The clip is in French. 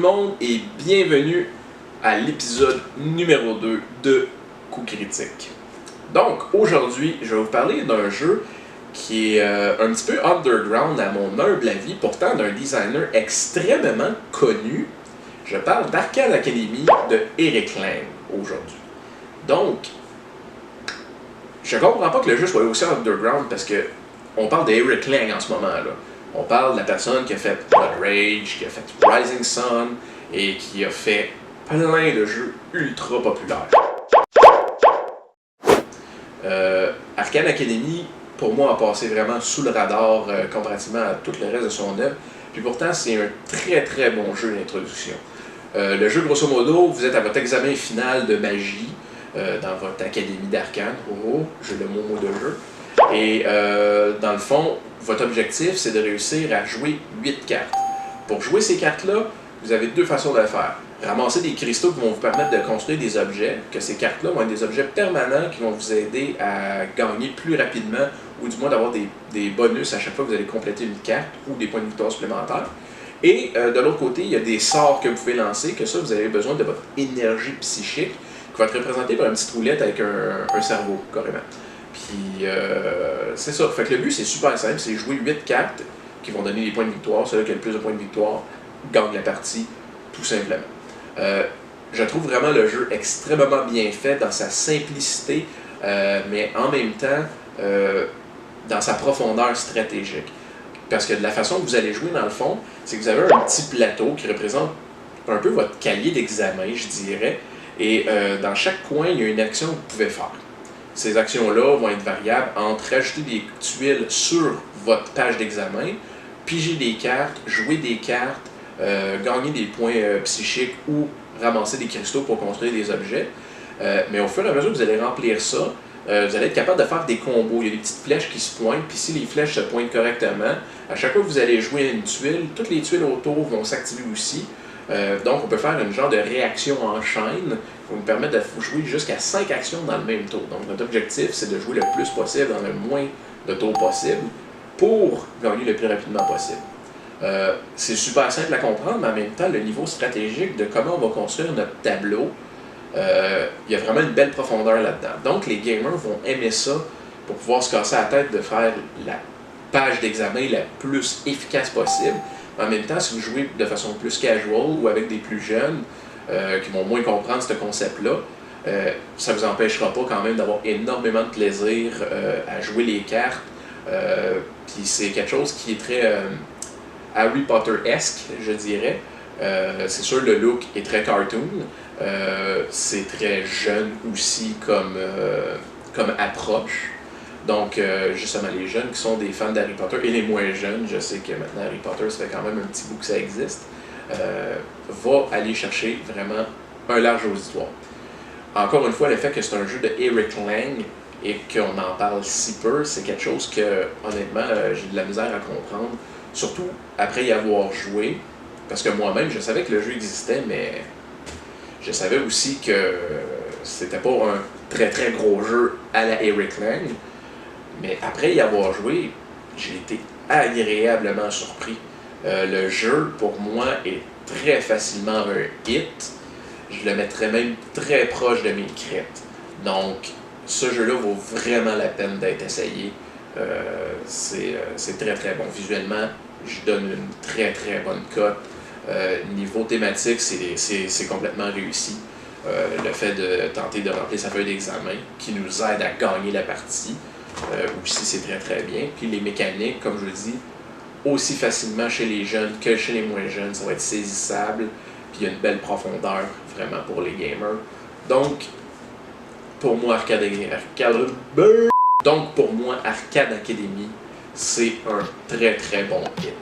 monde et bienvenue à l'épisode numéro 2 de Coup Critique. Donc aujourd'hui, je vais vous parler d'un jeu qui est un petit peu underground à mon humble avis, pourtant d'un designer extrêmement connu. Je parle d'Arcade Academy de Eric Lang aujourd'hui. Donc, je comprends pas que le jeu soit aussi underground parce que on parle d'Eric Lang en ce moment-là. On parle de la personne qui a fait Blood Rage, qui a fait Rising Sun et qui a fait plein de jeux ultra populaires. Arcade Academy, pour moi, a passé vraiment sous le radar comparativement à tout le reste de son œuvre. Puis pourtant, c'est un très très bon jeu d'introduction. Le jeu, grosso modo, vous êtes à votre examen final de magie dans votre académie d'arcade. Oh, j'ai le mot de jeu. Et dans le fond, votre objectif, c'est de réussir à jouer 8 cartes. Pour jouer ces cartes-là, vous avez deux façons de le faire. Ramasser des cristaux qui vont vous permettre de construire des objets, que ces cartes-là vont être des objets permanents qui vont vous aider à gagner plus rapidement ou du moins d'avoir des bonus à chaque fois que vous allez compléter une carte ou des points de victoire supplémentaires. Et de l'autre côté, il y a des sorts que vous pouvez lancer, que ça, vous avez besoin de votre énergie psychique qui va être représentée par une petite roulette avec un cerveau, carrément. Puis c'est ça. Fait que le but, c'est super simple, c'est jouer 8 cartes qui vont donner des points de victoire. Celui qui a le plus de points de victoire gagne la partie, tout simplement. Je trouve vraiment le jeu extrêmement bien fait dans sa simplicité, mais en même temps dans sa profondeur stratégique. Parce que de la façon que vous allez jouer, dans le fond, c'est que vous avez un petit plateau qui représente un peu votre cahier d'examen, je dirais. Et dans chaque coin, il y a une action que vous pouvez faire. Ces actions-là vont être variables entre rajouter des tuiles sur votre page d'examen, piger des cartes, jouer des cartes, gagner des points psychiques ou ramasser des cristaux pour construire des objets. Mais au fur et à mesure que vous allez remplir ça, vous allez être capable de faire des combos. Il y a des petites flèches qui se pointent, puis si les flèches se pointent correctement, à chaque fois que vous allez jouer une tuile, toutes les tuiles autour vont s'activer aussi. Donc on peut faire une genre de réaction en chaîne qui va vous permettre de jouer jusqu'à 5 actions dans le même tour. Donc notre objectif, c'est de jouer le plus possible dans le moins de tours possible pour gagner le plus rapidement possible. C'est super simple à comprendre, mais en même temps, le niveau stratégique de comment on va construire notre tableau, il y a vraiment une belle profondeur là-dedans. Donc les gamers vont aimer ça pour pouvoir se casser la tête de faire la page d'examen la plus efficace possible. En même temps, si vous jouez de façon plus casual ou avec des plus jeunes qui vont moins comprendre ce concept-là, ça ne vous empêchera pas quand même d'avoir énormément de plaisir à jouer les cartes. Puis c'est quelque chose qui est très Harry Potter-esque, je dirais. C'est sûr, le look est très cartoon. C'est très jeune aussi comme approche. Donc, justement, les jeunes qui sont des fans d'Harry Potter et les moins jeunes, je sais que maintenant Harry Potter, ça fait quand même un petit bout que ça existe, va aller chercher vraiment un large auditoire. Encore une fois, le fait que c'est un jeu de Eric Lang et qu'on en parle si peu, c'est quelque chose que, honnêtement, j'ai de la misère à comprendre. Surtout après y avoir joué, parce que moi-même, je savais que le jeu existait, mais je savais aussi que c'était pas un très très gros jeu à la Eric Lang. Mais après y avoir joué, j'ai été agréablement surpris. Le jeu, pour moi, est très facilement un hit. Je le mettrais même très proche de mes crêtes. Donc, ce jeu-là vaut vraiment la peine d'être essayé. C'est très très bon. Visuellement, je donne une très très bonne cote. Niveau thématique, c'est complètement réussi. Le fait de tenter de remplir sa feuille d'examen qui nous aide à gagner la partie, aussi c'est très très bien. Puis les mécaniques, comme je le dis, aussi facilement chez les jeunes que chez les moins jeunes, ça va être saisissable. Puis il y a une belle profondeur vraiment pour les gamers. Donc, pour moi, Arcade Academy, c'est un très très bon hit.